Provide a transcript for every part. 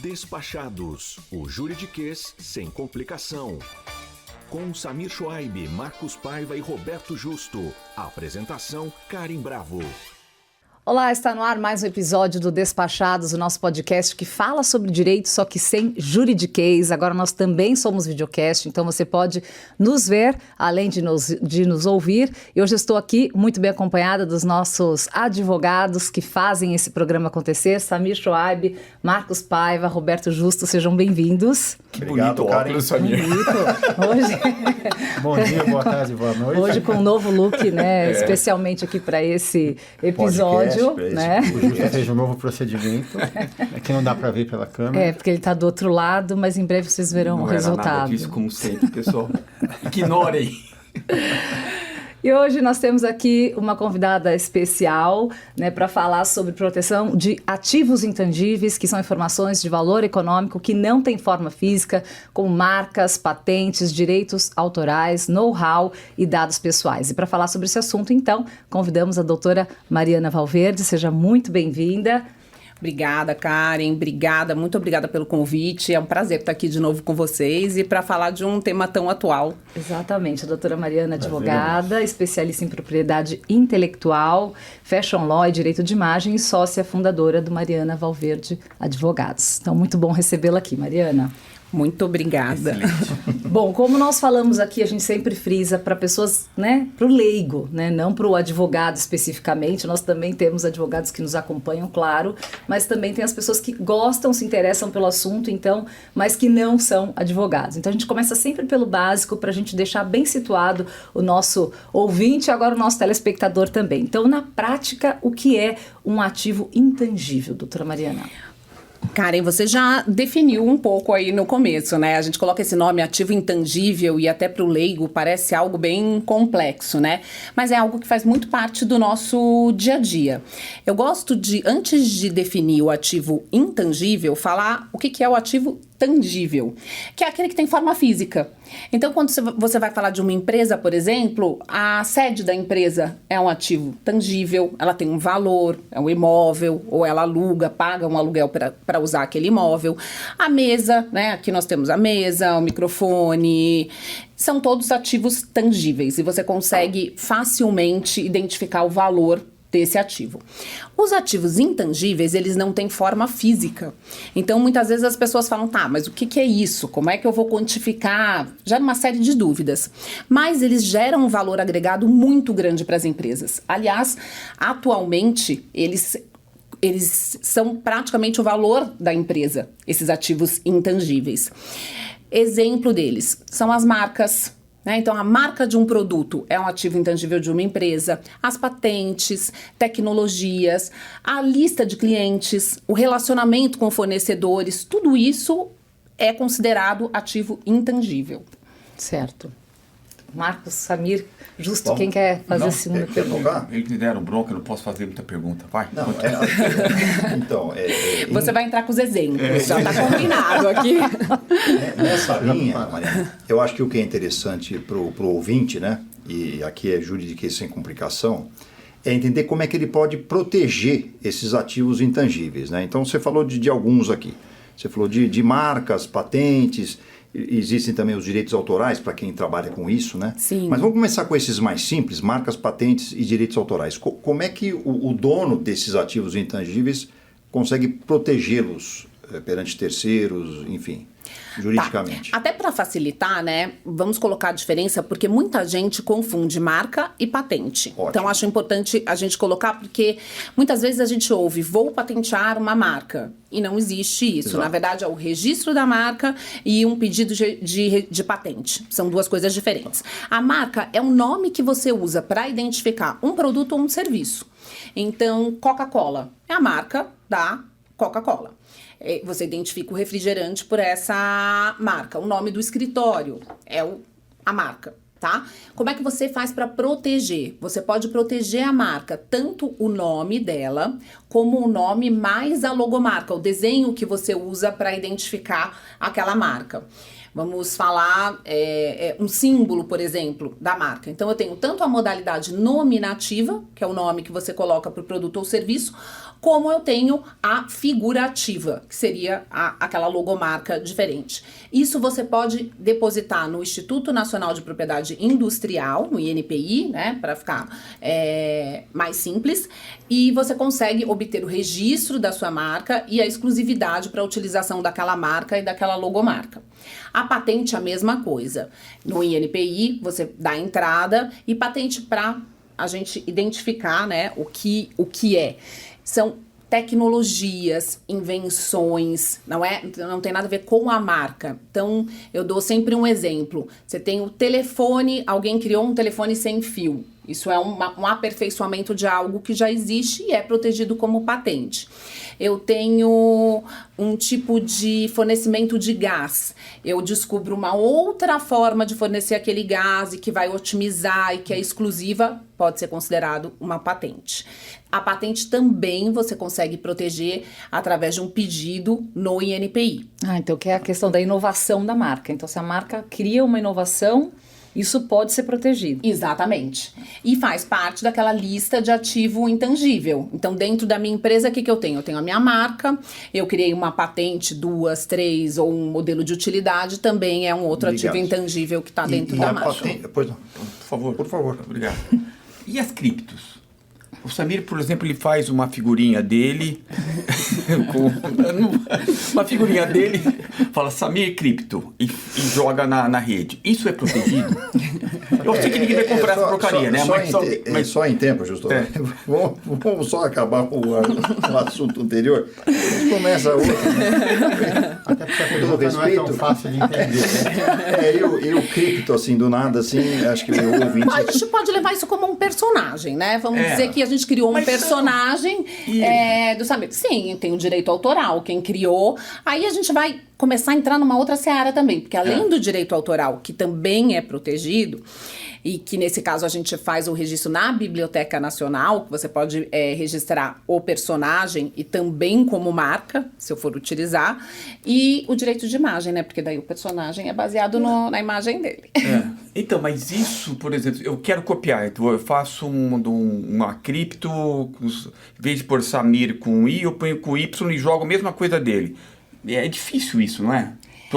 Despachados, o juridiquês sem complicação. Com Samir Schwaib, Marcos Paiva e Roberto Justo. Apresentação, Karen Bravo. Olá, está no ar mais um episódio do Despachados, o nosso podcast que fala sobre direito, só que sem juridiquês. Agora nós também somos videocast, então você pode nos ver, além de nos ouvir. E hoje eu estou aqui muito bem acompanhada dos nossos advogados que fazem esse programa acontecer. Samir Schwaib, Marcos Paiva, Roberto Justo, sejam bem-vindos. Que bonito óculos, Samir. Hoje... Bom dia, boa tarde, boa noite. Hoje com um novo look, né? Especialmente aqui para esse episódio. Né? O Justo fez um novo procedimento, que não dá para ver pela câmera. É, porque ele está do outro lado, mas em breve vocês verão o resultado. Não era nada disso, como sempre, pessoal. Ignorem. E hoje nós temos aqui uma convidada especial, né, para falar sobre proteção de ativos intangíveis, que são informações de valor econômico que não têm forma física, como marcas, patentes, direitos autorais, know-how e dados pessoais. E para falar sobre esse assunto, então, convidamos a doutora Mariana Valverde. Seja muito bem-vinda. Obrigada, Karen. Muito obrigada pelo convite. É um prazer estar aqui de novo com vocês e para falar de um tema tão atual. Exatamente. A doutora Mariana, advogada, especialista em propriedade intelectual, fashion law e direito de imagem e sócia fundadora do Mariana Valverde Advogados. Então, muito bom recebê-la aqui, Mariana. Muito obrigada. Bom, como nós falamos aqui, a gente sempre frisa para pessoas, né, para o leigo, né, não para o advogado especificamente. Nós também temos advogados que nos acompanham, claro, mas também tem as pessoas que gostam, se interessam pelo assunto, então, mas que não são advogados. Então a gente começa sempre pelo básico para a gente deixar bem situado o nosso ouvinte e agora o nosso telespectador também. Então, na prática, o que é um ativo intangível, doutora Mariana? Karen, você já definiu um pouco aí no começo, né? A gente coloca esse nome ativo intangível e até para o leigo parece algo bem complexo, né? Mas é algo que faz muito parte do nosso dia a dia. Eu gosto de, antes de definir o ativo intangível, falar o que é o ativo tangível, que é aquele que tem forma física. Então, quando você vai falar de uma empresa, por exemplo, a sede da empresa é um ativo tangível, ela tem um valor, é um imóvel, ou ela aluga, paga um aluguel para usar aquele imóvel. A mesa, né? Aqui nós temos a mesa, o microfone, são todos ativos tangíveis e você consegue facilmente identificar o valor desse ativo. Os ativos intangíveis, eles não têm forma física. Então, muitas vezes as pessoas falam, tá, mas o que é isso? Como é que eu vou quantificar? Gera uma série de dúvidas. Mas eles geram um valor agregado muito grande para as empresas. Aliás, atualmente, eles são praticamente o valor da empresa, esses ativos intangíveis. Exemplo deles são as marcas. Então, a marca de um produto é um ativo intangível de uma empresa, as patentes, tecnologias, a lista de clientes, o relacionamento com fornecedores, tudo isso é considerado ativo intangível. Certo. Marcos, Samir, Justo, quem quer fazer a segunda pergunta? Eles me deram bronca, eu não posso fazer muita pergunta. Vai. Não, Você vai entrar com os exemplos, já está combinado aqui. Nessa linha, Mariana, eu acho que o que é interessante para o ouvinte, né, e aqui é juridiquês sem complicação, é entender como é que ele pode proteger esses ativos intangíveis, né? Então, você falou de alguns aqui. Você falou de marcas, patentes. Existem também os direitos autorais para quem trabalha com isso, né? Sim. Mas vamos começar com esses mais simples, marcas, patentes e direitos autorais. Como é que o dono desses ativos intangíveis consegue protegê-los perante terceiros, enfim, juridicamente? Tá. Até para facilitar, né, vamos colocar a diferença, porque muita gente confunde marca e patente. Ótimo. Então, acho importante a gente colocar, porque muitas vezes a gente ouve, vou patentear uma marca. E não existe isso. Exato. Na verdade, é o registro da marca e um pedido de patente. São duas coisas diferentes. A marca é um nome que você usa para identificar um produto ou um serviço. Então, Coca-Cola é a marca da Coca-Cola. Você identifica o refrigerante por essa marca. O nome do escritório é a marca. Tá? Como é que você faz para proteger? Você pode proteger a marca, tanto o nome dela, como o nome mais a logomarca, o desenho que você usa para identificar aquela marca. Vamos falar um símbolo, por exemplo, da marca. Então, eu tenho tanto a modalidade nominativa, que é o nome que você coloca para o produto ou serviço, como eu tenho a figurativa, que seria aquela logomarca diferente. Isso você pode depositar no Instituto Nacional de Propriedade Industrial, no INPI, né, para ficar mais simples, e você consegue obter o registro da sua marca e a exclusividade para a utilização daquela marca e daquela logomarca. A patente é a mesma coisa. No INPI, você dá a entrada e patente para a gente identificar, né, o que é. São tecnologias, invenções, não tem nada a ver com a marca. Então, eu dou sempre um exemplo. Você tem o telefone, alguém criou um telefone sem fio. Isso é um aperfeiçoamento de algo que já existe e é protegido como patente. Eu tenho um tipo de fornecimento de gás. Eu descubro uma outra forma de fornecer aquele gás e que vai otimizar e que é exclusiva, pode ser considerado uma patente. A patente também você consegue proteger através de um pedido no INPI. Então que é a questão da inovação da marca. Então se a marca cria uma inovação, isso pode ser protegido. Exatamente. E faz parte daquela lista de ativo intangível. Então, dentro da minha empresa, o que eu tenho? Eu tenho a minha marca, eu criei uma patente, 2, 3 ou um modelo de utilidade, também é um outro ativo intangível que está dentro da marca. Pois não. Por favor. Obrigado. E as criptos? O Samir, por exemplo, ele faz uma figurinha dele, fala Samir Cripto e joga na rede. Isso é protegido? Eu sei que ninguém vai comprar essa porcaria, né? Mas só em tempo, Justo. É. Vamos só acabar o assunto anterior. A gente começa outro. Até porque a pergunta não é tão fácil de entender. E o cripto, assim, do nada, assim, acho que o ouvinte... A gente pode levar isso como um personagem, né? Vamos dizer que a gente criou um personagem do Samir. Sim, tem o direito autoral, quem criou. Aí a gente vai começar a entrar numa outra seara também, porque além do direito autoral, que também é protegido, e que nesse caso a gente faz o registro na Biblioteca Nacional, que você pode registrar o personagem e também como marca, se eu for utilizar, e o direito de imagem, né? Porque daí o personagem é baseado na imagem dele. Então, mas isso, por exemplo, eu quero copiar, então eu faço uma cripto, em vez de pôr Samir com I, eu ponho com Y e jogo a mesma coisa dele. É difícil isso, não é?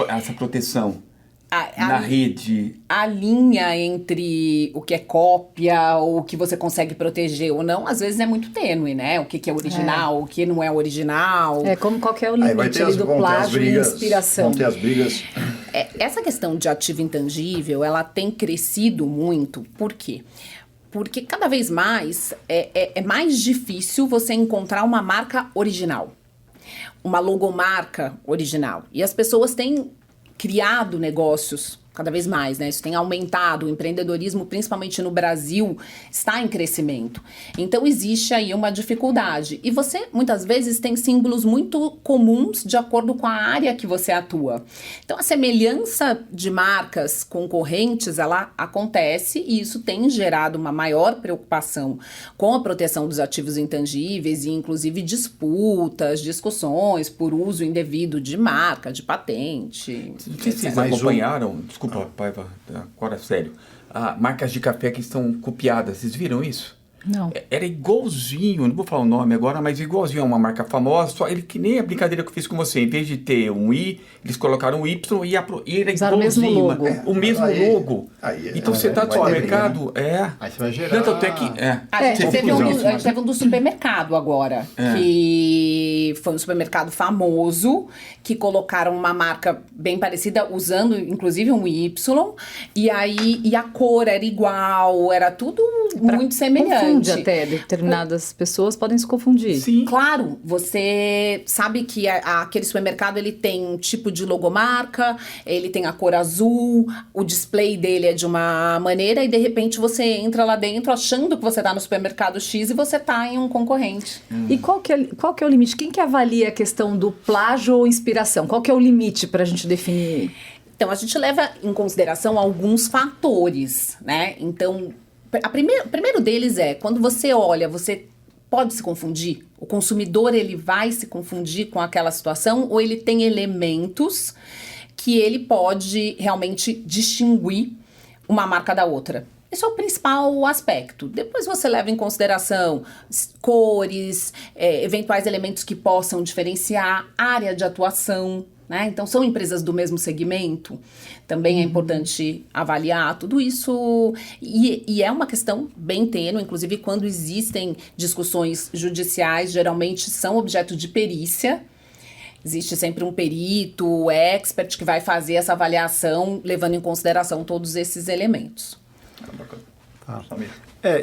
Essa proteção na rede. A linha entre o que é cópia ou o que você consegue proteger ou não, às vezes é muito tênue, né? O que é original, o que não é original. Qual que é o limite ali do plágio e inspiração. Vão ter as brigas. Essa questão de ativo intangível, ela tem crescido muito. Por quê? Porque cada vez mais é mais difícil você encontrar uma marca original. Uma logomarca original. E as pessoas têm criado negócios cada vez mais, né? Isso tem aumentado, o empreendedorismo, principalmente no Brasil, está em crescimento. Então, existe aí uma dificuldade. E você, muitas vezes, tem símbolos muito comuns de acordo com a área que você atua. Então, a semelhança de marcas concorrentes, ela acontece e isso tem gerado uma maior preocupação com a proteção dos ativos intangíveis e, inclusive, discussões por uso indevido de marca, de patente. Não sei se vocês acompanharam, desculpa, Paiva, agora sério, marcas de café que estão copiadas, vocês viram isso? Não. Era igualzinho, não vou falar o nome agora, mas igualzinho a uma marca famosa, só ele que nem a brincadeira que eu fiz com você, em vez de ter um I, eles colocaram um Y e era igualzinho. O mesmo logo. O mesmo logo. Então você está no supermercado, Aí você vai gerar... Não, tanto é que... A gente teve um do supermercado agora, que foi um supermercado famoso, que colocaram uma marca bem parecida, usando inclusive um Y, e a cor era igual, era tudo muito semelhante. Confunde até, determinadas pessoas podem se confundir. Sim. Claro, você sabe que aquele supermercado ele tem um tipo de logomarca, ele tem a cor azul, o display dele é de uma maneira e de repente você entra lá dentro achando que você está no supermercado X e você está em um concorrente. E qual que é o limite? Quem que avalia a questão do plágio ou inspiração? Qual que é o limite para a gente definir? Então, a gente leva em consideração alguns fatores, né? Então, o primeiro deles é, quando você olha, você pode se confundir? O consumidor, ele vai se confundir com aquela situação ou ele tem elementos que ele pode realmente distinguir uma marca da outra? Esse é o principal aspecto. Depois você leva em consideração cores, eventuais elementos que possam diferenciar, área de atuação, né? Então, são empresas do mesmo segmento, também é importante avaliar tudo isso. E é uma questão bem tênue, inclusive quando existem discussões judiciais, geralmente são objeto de perícia. Existe sempre um perito, expert, que vai fazer essa avaliação, levando em consideração todos esses elementos. Tá.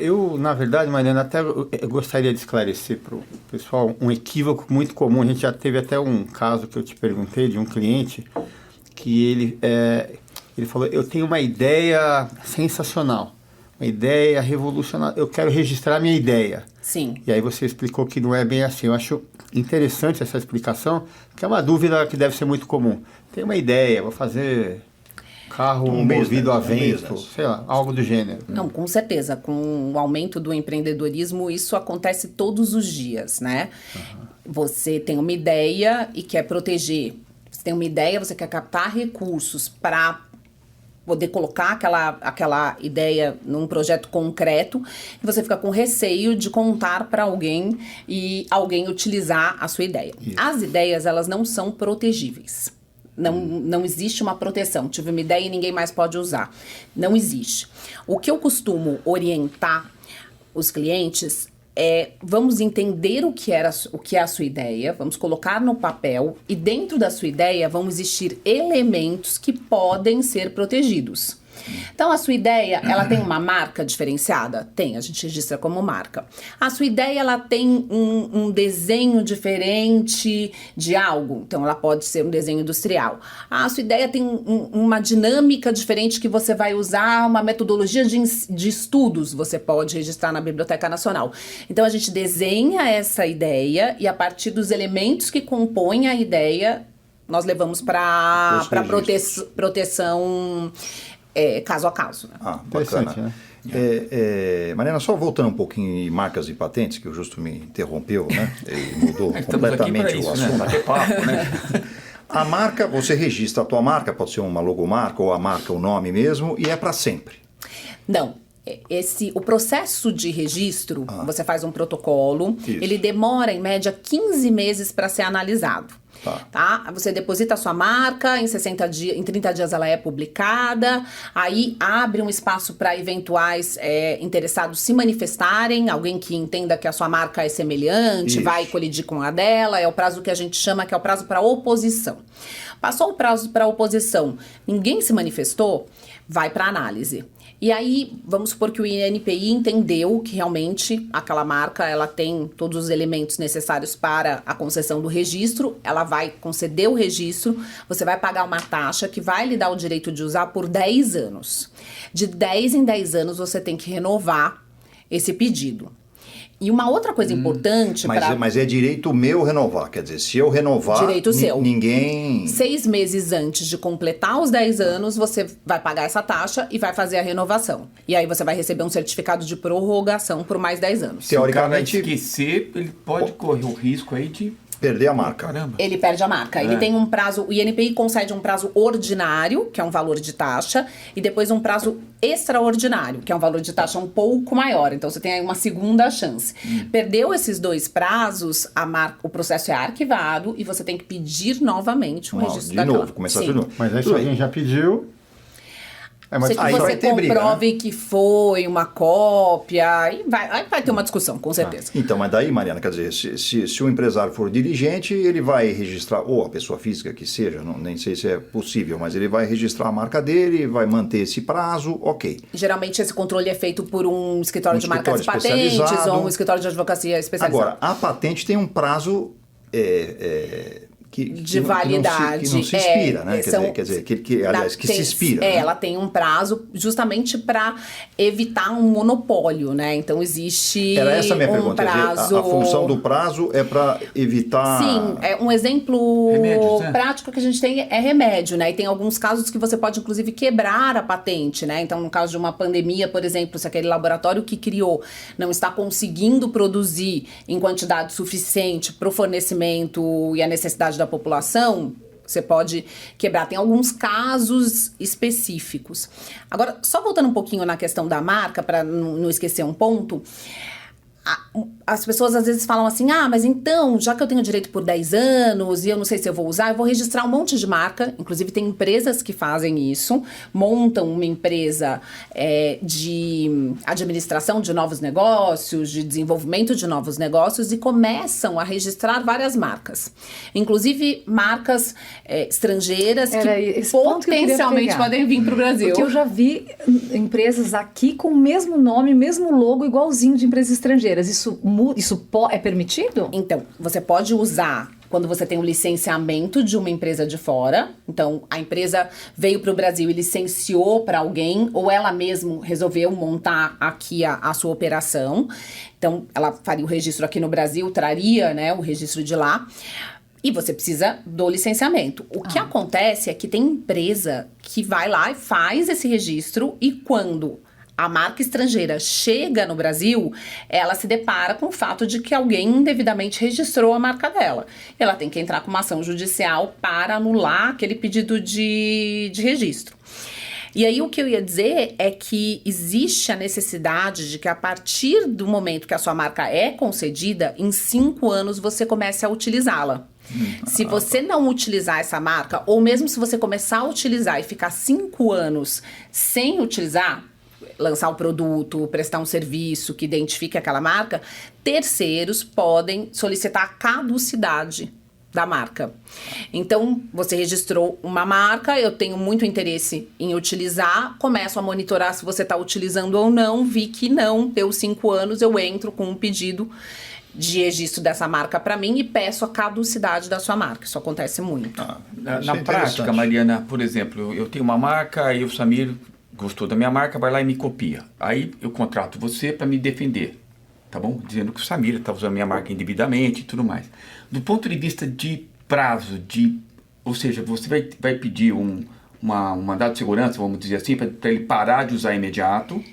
Eu, na verdade, Mariana, até eu gostaria de esclarecer para o pessoal um equívoco muito comum. A gente já teve até um caso que eu te perguntei de um cliente que ele falou, eu tenho uma ideia sensacional, uma ideia revolucionária, eu quero registrar minha ideia. Sim. E aí você explicou que não é bem assim. Eu acho interessante essa explicação, que é uma dúvida que deve ser muito comum. Tenho uma ideia, vou fazer carro movido a vento, sei lá, algo do gênero. Não, com certeza. Com o aumento do empreendedorismo, isso acontece todos os dias, né? Você tem uma ideia e quer proteger. Você tem uma ideia, você quer captar recursos para poder colocar aquela ideia num projeto concreto, e você fica com receio de contar para alguém e alguém utilizar a sua ideia. Isso. As ideias, elas não são protegíveis. Não existe uma proteção. Tive uma ideia e ninguém mais pode usar. Não existe. O que eu costumo orientar os clientes vamos entender o que é a sua ideia, vamos colocar no papel, e dentro da sua ideia vão existir elementos que podem ser protegidos. Então, a sua ideia, ela tem uma marca diferenciada? Tem, a gente registra como marca. A sua ideia, ela tem um desenho diferente de algo? Então, ela pode ser um desenho industrial. A sua ideia tem uma dinâmica diferente que você vai usar, uma metodologia de estudos, você pode registrar na Biblioteca Nacional. Então, a gente desenha essa ideia e, a partir dos elementos que compõem a ideia, nós levamos para proteção caso a caso. Né? Bacana. Né? Mariana, só voltando um pouquinho em marcas e patentes, que o Justo me interrompeu, né? Ele mudou completamente o assunto. Né? Papo, né? A marca, você registra a tua marca, pode ser uma logomarca ou a marca, o nome mesmo, e é para sempre. Não. O processo de registro, você faz um protocolo, ele demora em média 15 meses para ser analisado. Tá? Você deposita a sua marca, em 30 dias ela é publicada, aí abre um espaço para eventuais interessados se manifestarem, alguém que entenda que a sua marca é semelhante, vai colidir com a dela, é o prazo que a gente chama que é o prazo para oposição. Passou o prazo para oposição, ninguém se manifestou, vai para análise. E aí, vamos supor que o INPI entendeu que realmente aquela marca, ela tem todos os elementos necessários para a concessão do registro, ela vai conceder o registro, você vai pagar uma taxa que vai lhe dar o direito de usar por 10 anos. De 10 em 10 anos você tem que renovar esse pedido. E uma outra coisa importante... Mas é direito meu renovar, quer dizer, se eu renovar, direito seu. Ninguém... 6 meses antes de completar os 10 anos, você vai pagar essa taxa e vai fazer a renovação. E aí você vai receber um certificado de prorrogação por mais 10 anos. Teoricamente... Se o cara esquecer, ele pode correr o risco aí de... perder a marca. Caramba. Ele perde a marca. Ele tem um prazo... O INPI concede um prazo ordinário, que é um valor de taxa, e depois um prazo extraordinário, que é um valor de taxa um pouco maior. Então, você tem aí uma segunda chance. Perdeu esses dois prazos, o processo é arquivado e você tem que pedir novamente o registro daquela. De novo, começar de novo. Mas aí se alguém já pediu... Mas que você comprove que foi uma cópia, e vai ter uma discussão, com certeza. Então, mas daí, Mariana, quer dizer, se o empresário for diligente, ele vai registrar, ou a pessoa física que seja, nem sei se é possível, mas ele vai registrar a marca dele, vai manter esse prazo, ok. Geralmente esse controle é feito por um escritório de marcas e patentes ou um escritório de advocacia especializado. Agora, a patente tem um prazo... de validade. Que não se expira, né? Quer dizer, que se expira. Né? Ela tem um prazo justamente para evitar um monopólio, né? Então existe Era essa a minha pergunta. prazo... A função do prazo é para evitar... Sim, um exemplo Remédios, né? prático que a gente tem é remédio, né? E tem alguns casos que você pode, inclusive, quebrar a patente, né? Então, no caso de uma pandemia, por exemplo, se aquele laboratório que criou não está conseguindo produzir em quantidade suficiente para o fornecimento e a necessidade da população, você pode quebrar. Tem alguns casos específicos. Agora, só voltando um pouquinho na questão da marca, para não esquecer um ponto, as pessoas às vezes falam assim, mas então, já que eu tenho direito por 10 anos e eu não sei se eu vou usar, eu vou registrar um monte de marca. Inclusive tem empresas que fazem isso, montam uma empresa de administração de novos negócios, de desenvolvimento de novos negócios e começam a registrar várias marcas. Inclusive marcas estrangeiras que potencialmente podem vir para o Brasil. Porque eu já vi empresas aqui com o mesmo nome, mesmo logo, igualzinho de empresas estrangeiras. Isso é permitido? Então, você pode usar quando você tem um licenciamento de uma empresa de fora. Então, a empresa veio para o Brasil e licenciou para alguém, ou ela mesma resolveu montar aqui a sua operação. Então, ela faria o registro aqui no Brasil, traria, né, o registro de lá. E você precisa do licenciamento. O que acontece é que tem empresa que vai lá e faz esse registro e quando a marca estrangeira chega no Brasil, ela se depara com o fato de que alguém indevidamente registrou a marca dela. Ela tem que entrar com uma ação judicial para anular aquele pedido de registro. E aí o que eu ia dizer é que existe a necessidade de que a partir do momento que a sua marca é concedida, em 5 anos você comece a utilizá-la. Se você não utilizar essa marca, ou mesmo se você começar a utilizar e ficar 5 anos sem utilizar, lançar um produto, prestar um serviço que identifique aquela marca, terceiros podem solicitar a caducidade da marca. Então, você registrou uma marca, eu tenho muito interesse em utilizar, começo a monitorar se você está utilizando ou não, vi que não, deu 5 anos, eu entro com um pedido de registro dessa marca para mim e peço a caducidade da sua marca. Isso acontece muito. Na prática, Mariana, por exemplo, eu tenho uma marca, aí o Samir gostou da minha marca, vai lá e me copia. Aí eu contrato você para me defender, tá bom? Dizendo que o Samir está usando a minha marca indevidamente e tudo mais. Do ponto de vista de prazo, ou seja, você vai pedir um mandado de segurança, vamos dizer assim, para ele parar de usar imediato.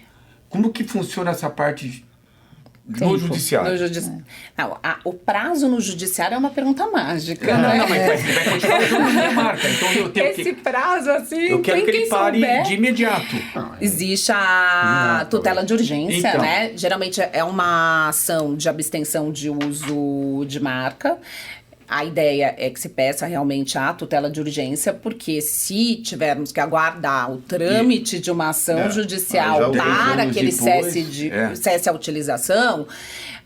Como que funciona essa parte no judiciário? Não, o prazo no judiciário é uma pergunta mágica. Não, mas vai continuar usando a minha marca. Então eu tenho esse prazo, assim, eu quero que ele pare de imediato. Existe a tutela de urgência, então, né? Geralmente é uma ação de abstenção de uso de marca. A ideia é que se peça realmente a tutela de urgência, porque se tivermos que aguardar o trâmite de uma ação judicial para que ele cesse a utilização,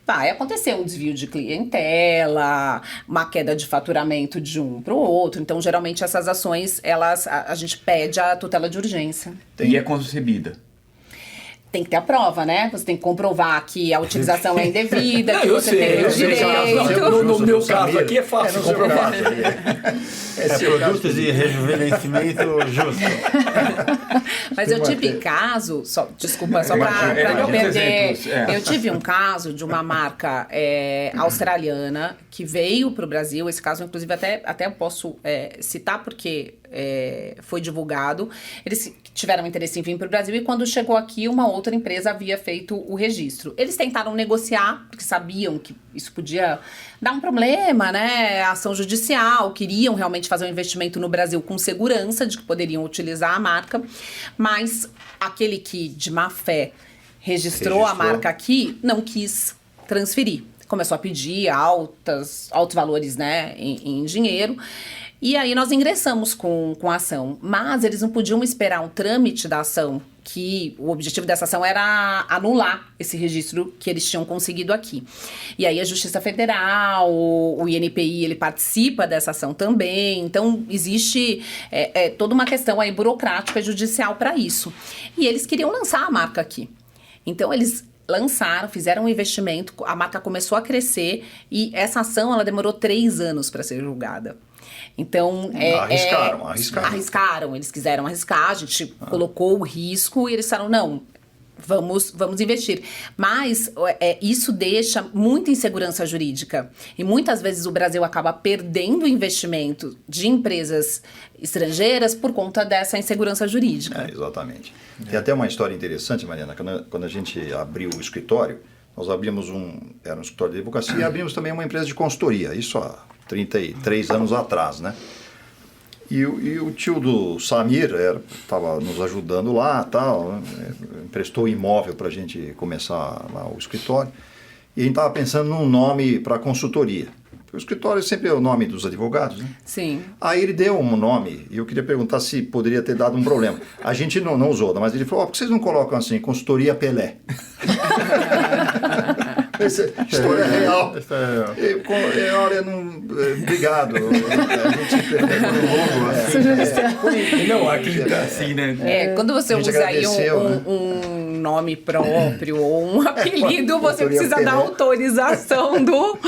vai acontecer um desvio de clientela, uma queda de faturamento de um para o outro. Então, geralmente, essas ações, a gente pede a tutela de urgência. E é concebida. Tem que ter a prova, né? Você tem que comprovar que a utilização é indevida, que você tem o direito. No meu caso aqui é fácil comprovar. Produtos de rejuvenescimento justo. Mas eu tive caso, desculpa, só para não perder. Eu tive um caso de uma marca australiana que veio para o Brasil. Esse caso, inclusive, até eu posso citar porque foi divulgado. Eles tiveram interesse em vir para o Brasil e quando chegou aqui, uma outra empresa havia feito o registro. Eles tentaram negociar, porque sabiam que isso podia dar um problema, né? Ação judicial, queriam realmente fazer um investimento no Brasil com segurança de que poderiam utilizar a marca, mas aquele que, de má fé, registrou a marca aqui, não quis transferir. Começou a pedir altos valores, né, em dinheiro. E aí nós ingressamos com a ação, mas eles não podiam esperar um trâmite da ação, que o objetivo dessa ação era anular esse registro que eles tinham conseguido aqui. E aí a Justiça Federal, o INPI, ele participa dessa ação também, então existe toda uma questão aí burocrática e judicial para isso. E eles queriam lançar a marca aqui. Então eles lançaram, fizeram um investimento, a marca começou a crescer e essa ação ela demorou 3 anos para ser julgada. Então, arriscaram, eles quiseram arriscar, a gente colocou o risco e eles falaram, não, vamos investir. Mas isso deixa muita insegurança jurídica e muitas vezes o Brasil acaba perdendo o investimento de empresas estrangeiras por conta dessa insegurança jurídica. Exatamente. Tem até uma história interessante, Mariana, quando a gente abriu o escritório, nós abrimos era um escritório de advocacia e abrimos também uma empresa de consultoria, isso há 33 anos atrás, né? E o tio do Samir estava nos ajudando lá, tal, emprestou o imóvel para a gente começar lá o escritório. E a gente estava pensando num nome para consultoria. O escritório sempre é o nome dos advogados, né? Sim. Aí ele deu um nome e eu queria perguntar se poderia ter dado um problema. A gente não usou, mas ele falou, por que vocês não colocam assim, consultoria Pelé? Essa história é real. Olha, obrigado. A gente não, aquele tá assim, né? Quando você usa aí um nome próprio ou um apelido, você precisa da autorização do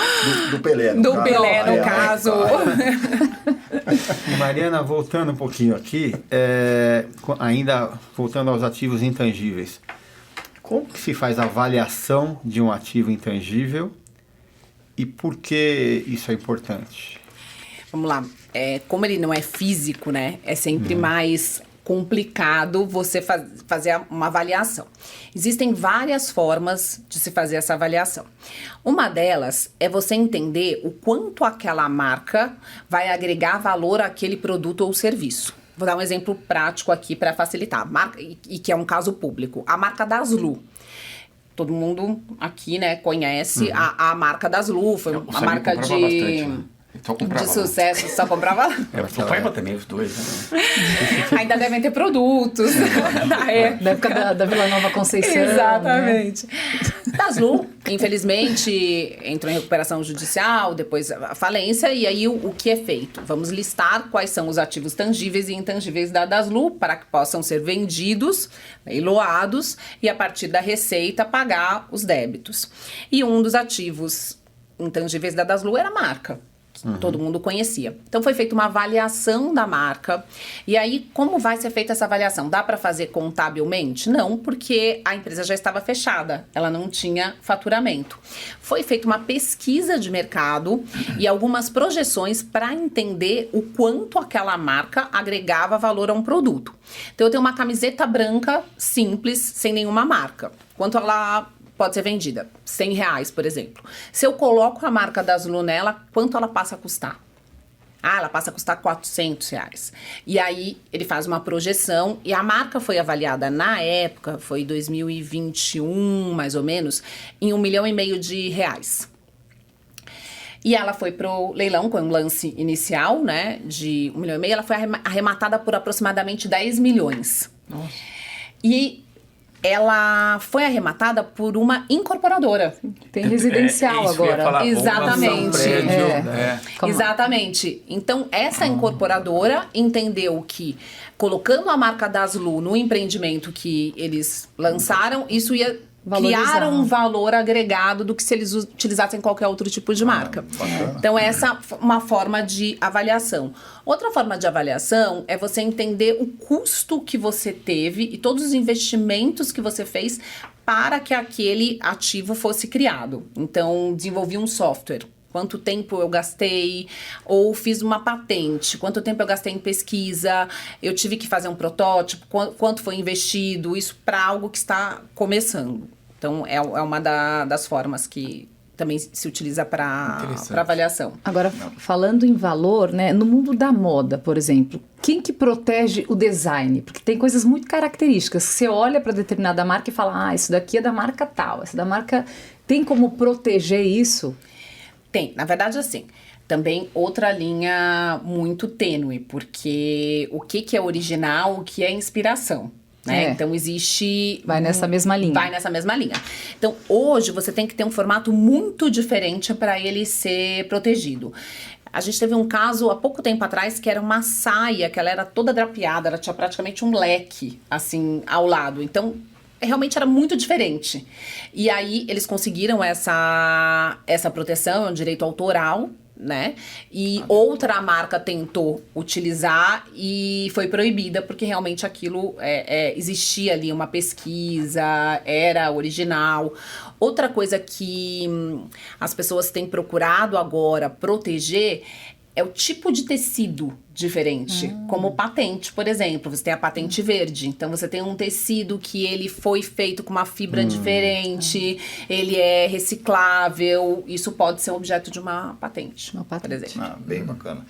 Pelé. Do Pelé, no caso. Mariana, voltando um pouquinho aqui, ainda voltando aos ativos intangíveis. Como que se faz a avaliação de um ativo intangível e por que isso é importante? Vamos lá. Como ele não é físico, né? É sempre mais complicado você fazer uma avaliação. Existem várias formas de se fazer essa avaliação. Uma delas é você entender o quanto aquela marca vai agregar valor àquele produto ou serviço. Vou dar um exemplo prático aqui para facilitar, e que é um caso público. A marca Daslu. Todo mundo aqui, né, conhece a marca Daslu, foi uma marca de sucesso, só comprava lá. Comprava também os dois, né? Ainda devem ter produtos na época. Da época da Vila Nova Conceição. Exatamente. Né? Daslu, infelizmente, entrou em recuperação judicial, depois a falência, e aí o que é feito? Vamos listar quais são os ativos tangíveis e intangíveis da Daslu para que possam ser vendidos, leiloados, e a partir da receita pagar os débitos. E um dos ativos intangíveis da Daslu era a marca. Todo mundo conhecia. Então, foi feita uma avaliação da marca. E aí, como vai ser feita essa avaliação? Dá para fazer contabilmente? Não, porque a empresa já estava fechada. Ela não tinha faturamento. Foi feita uma pesquisa de mercado e algumas projeções para entender o quanto aquela marca agregava valor a um produto. Então, eu tenho uma camiseta branca simples, sem nenhuma marca. Quanto ela pode ser vendida? R$100, por exemplo. Se eu coloco a marca Daslu nela, quanto ela passa a custar? Ela passa a custar R$400. E aí, ele faz uma projeção e a marca foi avaliada na época, foi 2021, mais ou menos, em R$1,5 milhão. E ela foi pro leilão com um lance inicial, né, de R$1,5 milhão. Ela foi arrematada por aproximadamente 10 milhões. Nossa. E ela foi arrematada por uma incorporadora. Tem residencial agora. Falar, exatamente. Prédio, Exatamente. Então, essa incorporadora entendeu que, colocando a marca Daslu no empreendimento que eles lançaram, isso ia criar um valor agregado do que se eles utilizassem qualquer outro tipo de marca. Então, essa é uma forma de avaliação. Outra forma de avaliação é você entender o custo que você teve e todos os investimentos que você fez para que aquele ativo fosse criado. Então, desenvolvi um software. Quanto tempo eu gastei, ou fiz uma patente, quanto tempo eu gastei em pesquisa, eu tive que fazer um protótipo, quanto foi investido, isso para algo que está começando. Então, é uma das formas que também se utiliza para avaliação. Agora, falando em valor, né, no mundo da moda, por exemplo, quem que protege o design? Porque tem coisas muito características. Você olha para determinada marca e fala, isso daqui é da marca tal, essa da marca... Tem como proteger isso? Tem, na verdade, assim, também outra linha muito tênue, porque o que é original, o que é inspiração, né? Então, existe... Vai nessa mesma linha. Vai nessa mesma linha. Então, hoje, você tem que ter um formato muito diferente para ele ser protegido. A gente teve um caso, há pouco tempo atrás, que era uma saia, que ela era toda drapeada, ela tinha praticamente um leque, assim, ao lado. Então, realmente era muito diferente. E aí, eles conseguiram essa proteção, é um direito autoral, né? E outra marca tentou utilizar e foi proibida, porque realmente aquilo existia ali uma pesquisa, era original. Outra coisa que as pessoas têm procurado agora proteger é o tipo de tecido diferente, como patente, por exemplo. Você tem a patente verde, então você tem um tecido que ele foi feito com uma fibra diferente, ele é reciclável, isso pode ser objeto de uma patente, por exemplo. Bem bacana.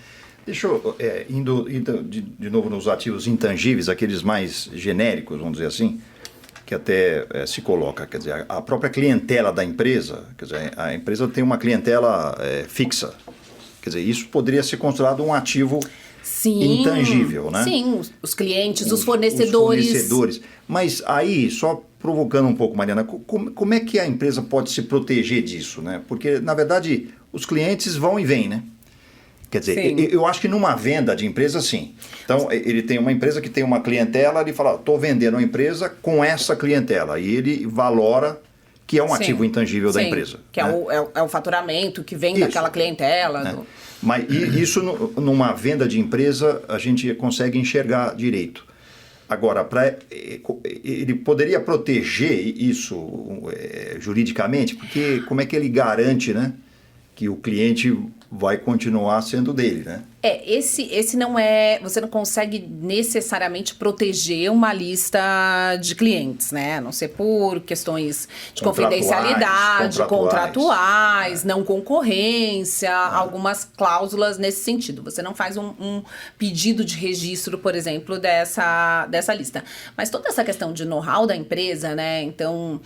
Deixa eu, indo de novo nos ativos intangíveis, aqueles mais genéricos, vamos dizer assim, que até se coloca, quer dizer, a própria clientela da empresa, quer dizer, a empresa tem uma clientela fixa, quer dizer, isso poderia ser considerado um ativo intangível, né? Sim, os clientes, os fornecedores. Os fornecedores. Mas aí, só provocando um pouco, Mariana, como é que a empresa pode se proteger disso, né? Porque, na verdade, os clientes vão e vêm, né? Quer dizer, eu acho que numa venda de empresa, sim. Então, ele tem uma empresa que tem uma clientela, ele fala, estou vendendo uma empresa com essa clientela. E ele valora que é um ativo intangível da empresa. Que né? é o faturamento que vem daquela clientela. Né? Mas isso, numa venda de empresa, a gente consegue enxergar direito. Agora, ele poderia proteger isso juridicamente, porque como é que ele garante, né, que o cliente vai continuar sendo dele, né? Esse não é... Você não consegue necessariamente proteger uma lista de clientes, né? A não ser por questões de confidencialidade, contratuais, não concorrência, algumas cláusulas nesse sentido. Você não faz um pedido de registro, por exemplo, dessa lista. Mas toda essa questão de know-how da empresa, né? Então...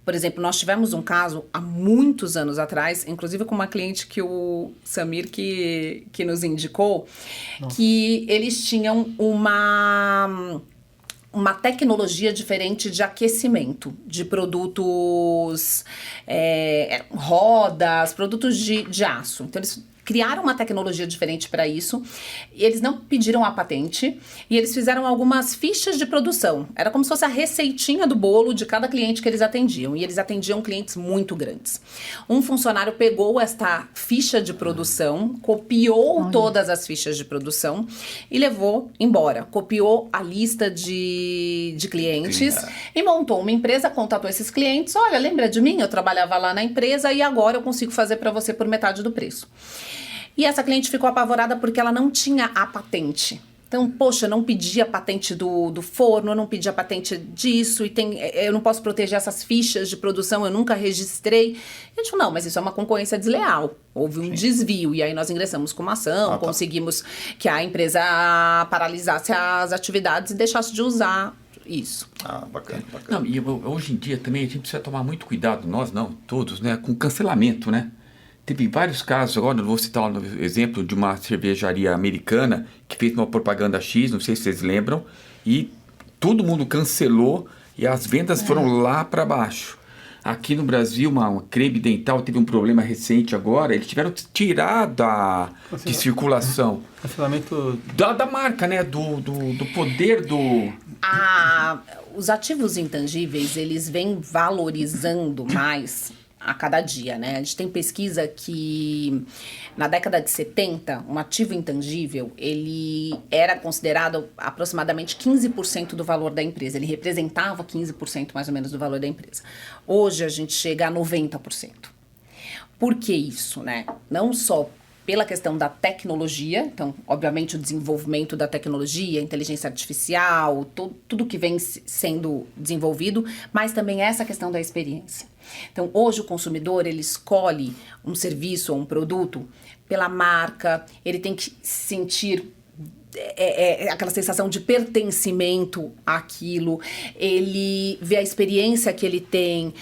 Por exemplo, nós tivemos um caso há muitos anos atrás, inclusive com uma cliente que o Samir que nos indicou, que eles tinham uma tecnologia diferente de aquecimento de produtos, rodas, produtos de aço. Então, eles criaram uma tecnologia diferente para isso, e eles não pediram a patente, e eles fizeram algumas fichas de produção. Era como se fosse a receitinha do bolo de cada cliente que eles atendiam, e eles atendiam clientes muito grandes. Um funcionário pegou esta ficha de produção, copiou todas as fichas de produção e levou embora. Copiou a lista de clientes e montou uma empresa, contatou esses clientes, olha, lembra de mim? Eu trabalhava lá na empresa e agora eu consigo fazer para você por metade do preço. E essa cliente ficou apavorada porque ela não tinha a patente. Então, poxa, eu não pedi a patente do forno, eu não pedi a patente disso, eu não posso proteger essas fichas de produção, eu nunca registrei. E a gente falou, não, mas isso é uma concorrência desleal. Houve um desvio, e aí nós ingressamos com uma ação, conseguimos que a empresa paralisasse as atividades e deixasse de usar isso. Bacana. Não, e hoje em dia também a gente precisa tomar muito cuidado, nós não, todos, né, com cancelamento, né? Teve vários casos, agora eu vou citar um exemplo de uma cervejaria americana que fez uma propaganda X, não sei se vocês lembram, e todo mundo cancelou e as vendas foram lá para baixo. Aqui no Brasil, uma creme dental teve um problema recente agora, eles tiveram que tirar de circulação. Cancelamento... Da marca, né? Do poder do... Os ativos intangíveis, eles vêm valorizando mais a cada dia, né? A gente tem pesquisa que na década de 70, um ativo intangível, ele era considerado aproximadamente 15% do valor da empresa. Ele representava 15% mais ou menos do valor da empresa. Hoje a gente chega a 90%. Por que isso, né? Não só pela questão da tecnologia, então, obviamente, o desenvolvimento da tecnologia, inteligência artificial, tudo que vem sendo desenvolvido, mas também essa questão da experiência. Então, hoje o consumidor, ele escolhe um serviço ou um produto pela marca, ele tem que sentir aquela sensação de pertencimento àquilo, ele vê a experiência que ele tem,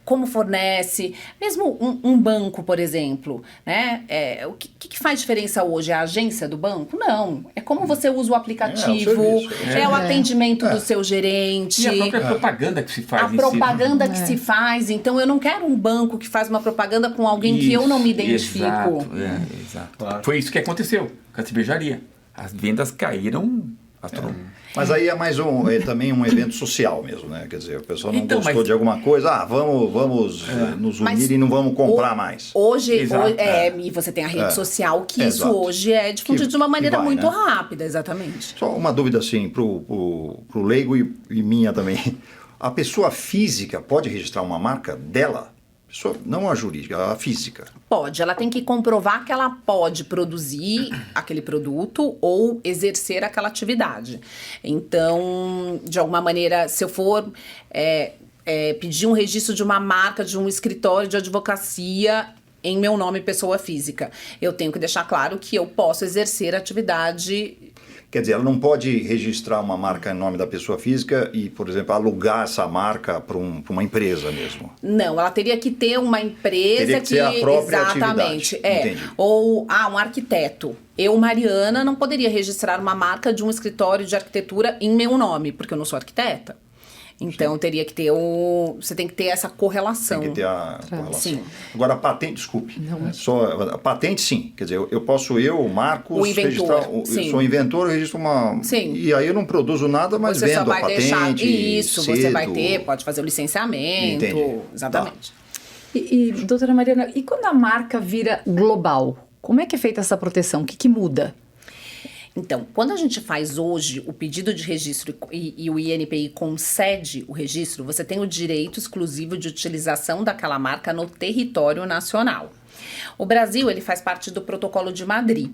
como fornece, mesmo um banco, por exemplo, né? O que faz diferença hoje? É a agência do banco? Não, é como você usa o aplicativo, o atendimento do seu gerente. E a própria propaganda que se faz. A propaganda que se faz, então eu não quero um banco que faz uma propaganda com alguém que eu não me identifico. Exato. Claro. Foi isso que aconteceu com a cervejaria. As vendas caíram Mas aí é mais também um evento social mesmo, né? Quer dizer, o pessoal não gostou de alguma coisa, vamos nos unir e não vamos comprar mais. Hoje e você tem a rede social, que isso hoje é difundido de uma maneira muito rápida, exatamente. Só uma dúvida assim, pro leigo e minha também. A pessoa física pode registrar uma marca dela? Não a jurídica, a física. Pode, ela tem que comprovar que ela pode produzir aquele produto ou exercer aquela atividade. Então, de alguma maneira, se eu for pedir um registro de uma marca, de um escritório de advocacia, em meu nome pessoa física. Eu tenho que deixar claro que eu posso exercer atividade. Quer dizer, ela não pode registrar uma marca em nome da pessoa física e, por exemplo, alugar essa marca para uma empresa mesmo. Não, ela teria que ter uma empresa teria que ser a própria exatamente, atividade. Entendi. Ou um arquiteto. Eu, Mariana, não poderia registrar uma marca de um escritório de arquitetura em meu nome, porque eu não sou arquiteta. Então, teria que ter você tem que ter essa correlação. Tem que ter a correlação. Sim. Agora, a patente, desculpe. Não. Só, a patente, sim. Quer dizer, eu posso, Marcos, o inventor, registrar... Eu sou inventor, eu registro uma... Sim. E aí eu não produzo nada, mas você vendo só vai a patente, deixar isso, cedo. você vai ter, pode fazer o licenciamento. Entendi. Exatamente. Tá. E, doutora Mariana, e quando a marca vira global? Como é que é feita essa proteção? O que muda? Então, quando a gente faz hoje o pedido de registro e o INPI concede o registro, você tem o direito exclusivo de utilização daquela marca no território nacional. O Brasil, ele faz parte do Protocolo de Madrid.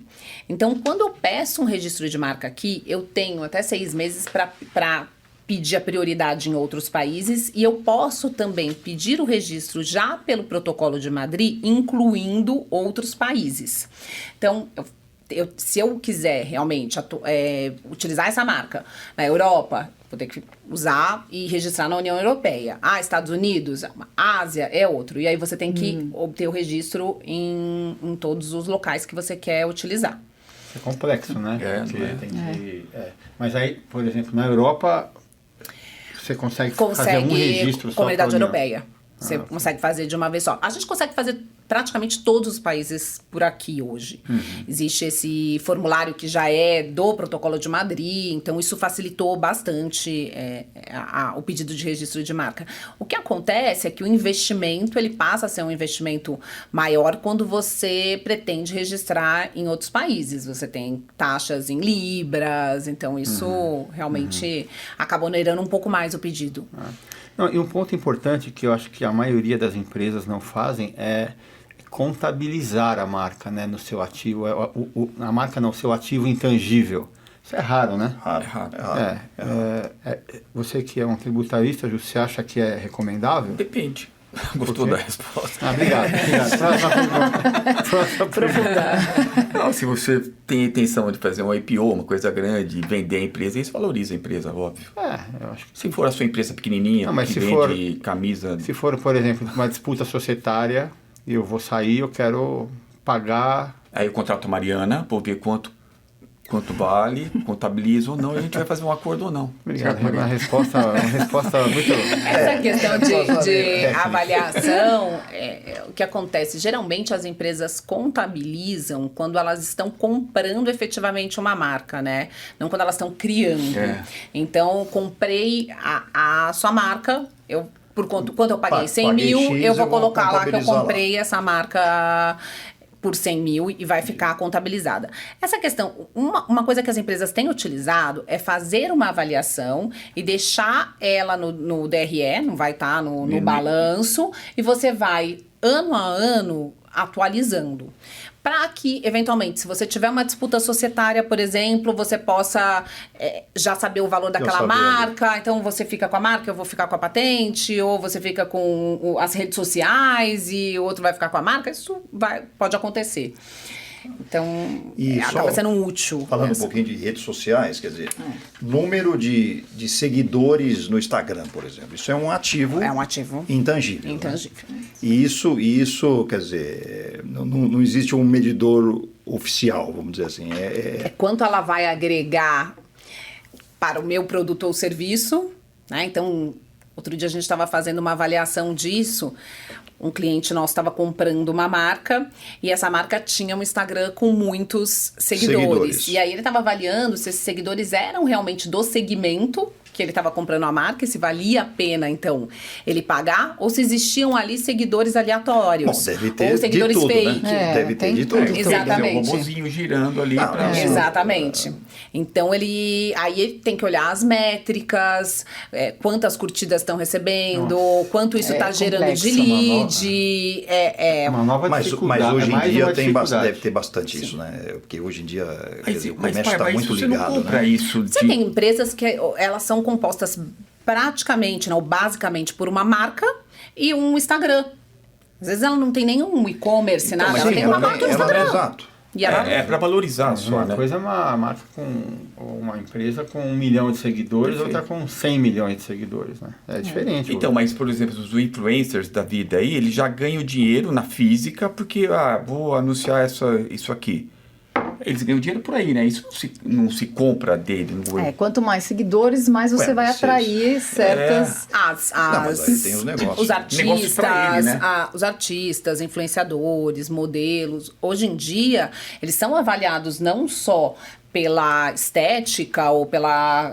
Então, quando eu peço um registro de marca aqui, eu tenho até 6 meses para pedir a prioridade em outros países e eu posso também pedir o registro já pelo Protocolo de Madrid, incluindo outros países. Então, se eu quiser realmente utilizar essa marca na Europa, vou ter que usar e registrar na União Europeia. Estados Unidos, Ásia é outro. E aí você tem que obter o registro em todos os locais que você quer utilizar. É complexo, né? Tem que... Mas aí, por exemplo, na Europa, você consegue fazer um registro só Comunidade para a União. Europeia. Você consegue fazer de uma vez só. A gente consegue fazer praticamente todos os países por aqui hoje. Existe esse formulário que já é do Protocolo de Madrid, então isso facilitou bastante o pedido de registro de marca. O que acontece é que o investimento, ele passa a ser um investimento maior quando você pretende registrar em outros países. Você tem taxas em libras, então isso realmente acaba onerando um pouco mais o pedido. Não, e um ponto importante que eu acho que a maioria das empresas não fazem é contabilizar a marca, né, no seu ativo, a marca não, seu ativo intangível. Isso é raro, né? Raro. Você que é um tributarista, Ju, você acha que é recomendável? Depende. Gostou da resposta? Obrigado. Próxima pergunta. Não, se você tem a intenção de fazer um IPO, uma coisa grande, vender a empresa, isso valoriza a empresa, óbvio. Eu acho que... Se for a sua empresa pequenininha, não, mas que se vende camisa... Se for, por exemplo, uma disputa societária, eu vou sair, eu quero pagar... Aí eu contrato a Mariana, vou ver quanto vale, contabilizo ou não, e a gente vai fazer um acordo ou não. Obrigado, uma resposta muito... Essa questão de avaliação, o que acontece? Geralmente as empresas contabilizam quando elas estão comprando efetivamente uma marca, né? Não quando elas estão criando. Então, comprei a sua marca, quando eu paguei 100 mil, X, eu vou colocar lá que eu comprei lá. essa marca por 100 mil e vai ficar contabilizada. Essa questão, uma coisa que as empresas têm utilizado é fazer uma avaliação e deixar ela no DRE, não vai estar no balanço, e você vai, ano a ano, atualizando. Para que, eventualmente, se você tiver uma disputa societária, por exemplo, você possa já saber o valor daquela marca. Então, você fica com a marca, eu vou ficar com a patente, ou você fica com as redes sociais e o outro vai ficar com a marca. Isso pode acontecer. Então, acaba sendo útil. Falando um pouquinho de redes sociais, quer dizer, número de seguidores no Instagram, por exemplo. Isso é um ativo, intangível. Intangível. Né? E isso, quer dizer, não existe um medidor oficial, vamos dizer assim. É quanto ela vai agregar para o meu produto ou serviço, né? Então, outro dia a gente estava fazendo uma avaliação disso. Um cliente nosso estava comprando uma marca e essa marca tinha um Instagram com muitos seguidores. E aí ele estava avaliando se esses seguidores eram realmente do segmento que ele estava comprando a marca, se valia a pena, então, ele pagar, ou se existiam ali seguidores aleatórios. Bom, deve ter ou seguidores de tudo, fake. Né? Deve ter de tudo. Exatamente. Um robozinho girando ali. Exatamente. Então, aí ele tem que olhar as métricas, quantas curtidas estão recebendo, quanto isso está gerando de lead. Uma nova dificuldade. Mas hoje em dia deve ter bastante isso, né? Porque hoje em dia o comércio está muito ligado. Né? Você tem empresas que elas são compostas praticamente, ou basicamente, por uma marca e um Instagram. Às vezes ela não tem nenhum e-commerce, nada. Mas Ela sim, tem uma marca no Instagram. Exato. E ela... É para valorizar só, Uma né? coisa é uma marca uma empresa com 1 milhão de seguidores, outra com 100 milhões de seguidores, né? É diferente. Então, mas, por exemplo, os influencers da vida aí, eles já ganham dinheiro na física porque, vou anunciar isso aqui. Eles ganham dinheiro por aí, né? Isso não se compra dele. Quanto mais seguidores, mais você vai atrair certas... Não, mas aí tem os negócios. Os artistas, Negócios pra ele, né? os artistas, influenciadores, modelos, hoje em dia, eles são avaliados não só pela estética ou pela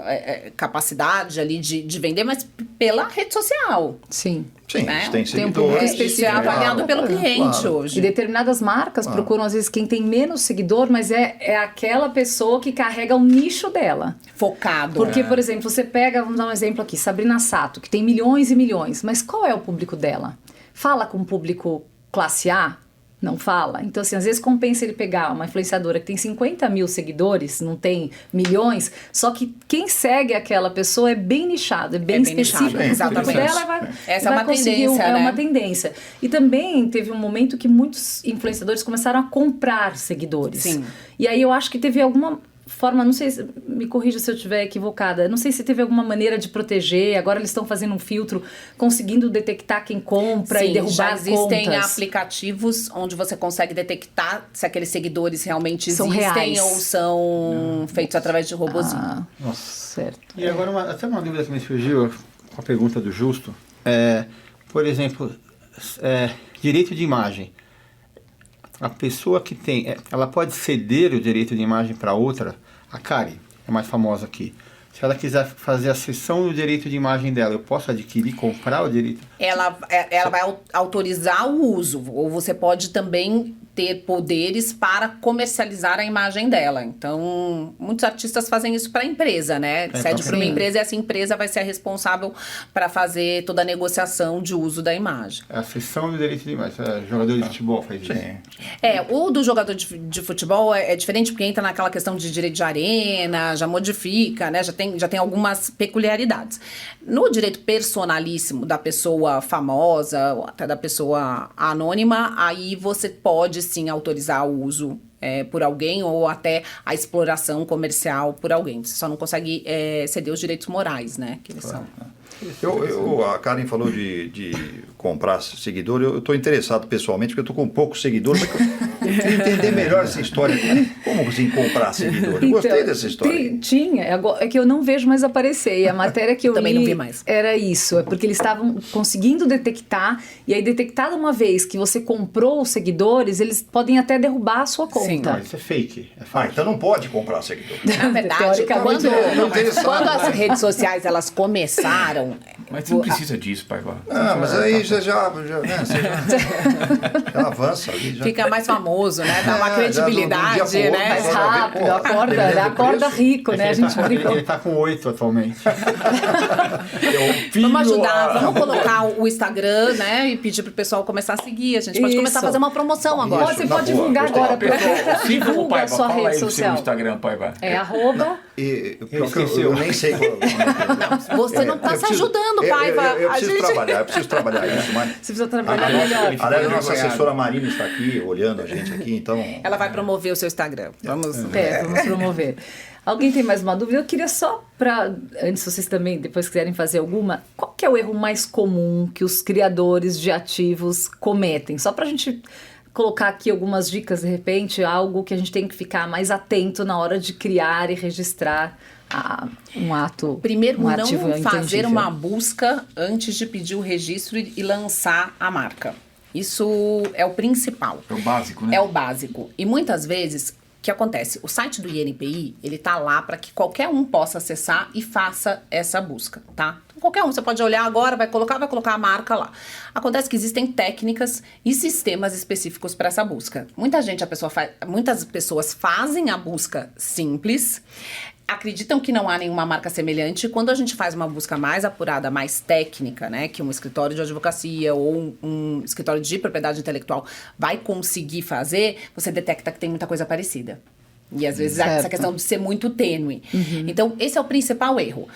capacidade ali de vender, mas pela rede social. Sim. Sim, né? tem Tem um público seguidores. específico. Isso é avaliado pelo cliente hoje. E determinadas marcas procuram, às vezes, quem tem menos seguidor, mas é aquela pessoa que carrega o nicho dela. Focado. Porque, por exemplo, você pega, vamos dar um exemplo aqui, Sabrina Sato, que tem milhões e milhões, mas qual é o público dela? Fala com o público classe A? Não fala. Então, assim, às vezes compensa ele pegar uma influenciadora que tem 50 mil seguidores, não tem milhões, só que quem segue aquela pessoa é bem nichado, é bem específico. Nichado, exatamente. Essa é uma tendência, É né? uma tendência. E também teve um momento que muitos influenciadores começaram a comprar seguidores. Sim. E aí eu acho que teve alguma forma, não sei, me corrija se eu estiver equivocada, não sei se teve alguma maneira de proteger, agora eles estão fazendo um filtro, conseguindo detectar quem compra e derrubar já existem contas. aplicativos onde você consegue detectar se aqueles seguidores realmente São existem reais. ou são feitos através de robozinho. Certo. E agora, até uma dúvida que me surgiu com a pergunta do Justo. Por exemplo, direito de imagem. A pessoa que tem... ela pode ceder o direito de imagem para outra. A Kari é mais famosa aqui. Se ela quiser fazer a cessão do direito de imagem dela, eu posso adquirir, comprar o direito? Ela vai autorizar o uso, ou você pode também ter poderes para comercializar a imagem dela. Então, muitos artistas fazem isso para a empresa, né? Cede para uma empresa e essa empresa vai ser a responsável para fazer toda a negociação de uso da imagem. A cessão do direito de imagem. Jogador de futebol faz isso. Sim. O do jogador de futebol é diferente porque entra naquela questão de direito de arena, já modifica, né? Já tem algumas peculiaridades. No direito personalíssimo da pessoa famosa, ou até da pessoa anônima, aí você pode sim autorizar o uso por alguém ou até a exploração comercial por alguém. Você só não consegue ceder os direitos morais, né? Que eles são. A Karen falou de comprar seguidor. Eu estou interessado pessoalmente, porque eu estou com poucos seguidores. Eu queria entender melhor essa história. Como assim comprar seguidor? Eu gostei dessa história. Tinha, é que eu não vejo mais aparecer. E a matéria que eu também li não vi mais. Era isso. É porque eles estavam conseguindo detectar. E aí, detectada uma vez que você comprou os seguidores, eles podem até derrubar a sua conta. Sim. Não, isso é fake. É falso. Então não pode comprar seguidor. Na verdade, Teoricamente, quando as redes sociais elas começaram... Mas você não precisa disso, pai. Mas aí você já avança ali. Fica mais famoso, né? Dá uma credibilidade, né? Mais rápido, acorda rico, né? A gente brincou. Ele tá com 8 atualmente. Vamos ajudar, vamos colocar o Instagram, né? E pedir pro pessoal começar a seguir. A gente pode começar a fazer uma promoção agora. Você pode divulgar agora. Divulga a sua rede social. Instagram, Paiva. Eu nem sei qual. Você não tá se ajudando, Paiva. Eu preciso trabalhar isso, mas... Você precisa trabalhar melhor. Aliás, a nossa assessora Marina está aqui, olhando a gente aqui, então... Ela vai promover o seu Instagram. Vamos promover. Alguém tem mais uma dúvida? Eu queria só, antes vocês também depois quiserem fazer alguma, qual que é o erro mais comum que os criadores de ativos cometem? Só pra gente colocar aqui algumas dicas, de repente, algo que a gente tem que ficar mais atento na hora de criar e registrar um ato. Primeiro, um não ativo fazer intangível. uma busca antes de pedir o registro e lançar a marca. Isso é o principal. É o básico, né? É o básico. E muitas vezes, o que acontece? O site do INPI, ele tá lá para que qualquer um possa acessar e faça essa busca, tá? Então, qualquer um, você pode olhar agora, vai colocar a marca lá. Acontece que existem técnicas e sistemas específicos para essa busca. Muitas pessoas fazem a busca simples, acreditam que não há nenhuma marca semelhante. Quando a gente faz uma busca mais apurada, mais técnica, né, que um escritório de advocacia ou um escritório de propriedade intelectual vai conseguir fazer, você detecta que tem muita coisa parecida. E às vezes essa questão de ser muito tênue. Então, esse é o principal erro.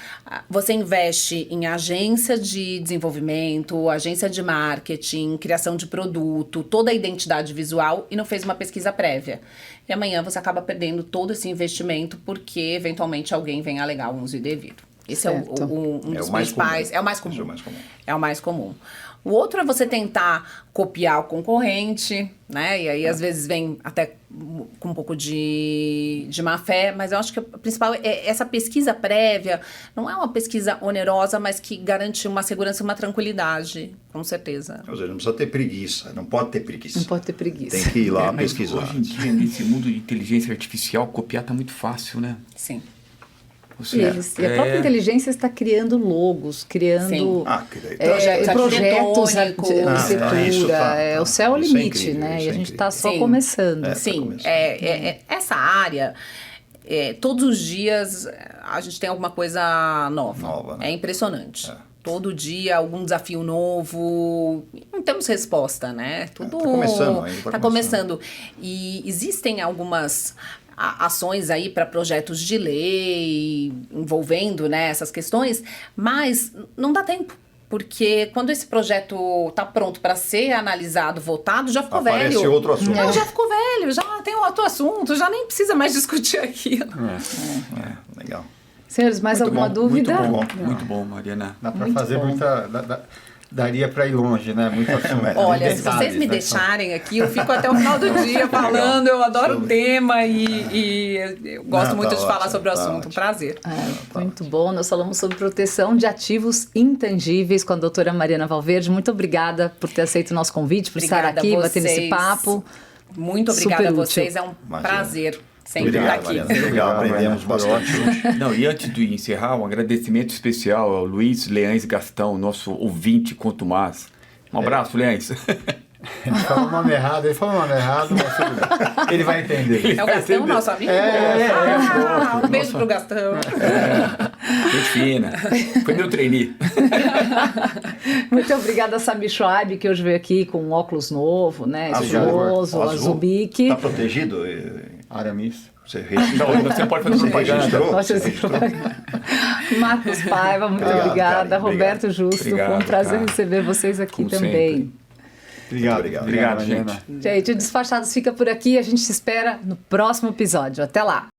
Você investe em agência de desenvolvimento, agência de marketing, criação de produto, toda a identidade visual e não fez uma pesquisa prévia. E amanhã você acaba perdendo todo esse investimento porque, eventualmente, alguém vem alegar um uso indevido. Esse é um dos principais. É o mais comum. É o mais comum. O outro é você tentar copiar o concorrente, né? E aí, às vezes, vem até com um pouco de má fé, mas eu acho que o principal é essa pesquisa prévia. Não é uma pesquisa onerosa, mas que garante uma segurança e uma tranquilidade, com certeza. Ou seja, não precisa ter preguiça, não pode ter preguiça. Não pode ter preguiça. Tem que ir lá Mas pesquisar. hoje em dia, nesse mundo de inteligência artificial, copiar tá muito fácil, né? Sim. E a própria inteligência está criando logos, criando projetos de arquitetura. O céu é o limite, né? E a gente está só começando. Sim, essa área, todos os dias a gente tem alguma coisa nova. Né? É impressionante. Todo dia algum desafio novo, não temos resposta, né? Tudo tá começando ainda. Tá começando. E existem algumas ações aí para projetos de lei envolvendo, né, essas questões, mas não dá tempo. Porque quando esse projeto está pronto para ser analisado, votado, já ficou velho. Aparece outro assunto. Não, já ficou velho, já tem outro assunto, já nem precisa mais discutir aquilo. Legal. Senhores, mais alguma dúvida? Muito bom, Mariana. Dá para fazer muita... Daria para ir longe, né? Muito assunto. Olha, se vocês me deixarem aqui, eu fico até o final do dia falando. Eu adoro o tema e eu gosto muito de falar sobre o assunto. Prazer. Muito bom. Nós falamos sobre proteção de ativos intangíveis com a doutora Mariana Valverde. Muito obrigada por ter aceito o nosso convite, por estar aqui, batendo esse papo. Muito obrigada a vocês. É um prazer. Sempre estar aqui. Legal, aprendemos bastante. Não, e antes de encerrar, um agradecimento especial ao Luiz Leães Gastão, nosso ouvinte contumaz. Um abraço, Leães. Ele falou o nome errado, mas ele vai entender. É o Gastão, nosso amigo? Um beijo pro Gastão. Gente fina. Foi meu trainee. Muito obrigada a Samir Schwab, que hoje veio aqui com um óculos novo, né? Estiloso, azul bique. Está protegido? Aramis. Você pode fazer propaganda. Marcos Paiva, muito obrigada. Roberto Justo, foi um prazer receber vocês aqui também. Obrigado, gente. Gente, o Despachados fica por aqui. A gente se espera no próximo episódio. Até lá.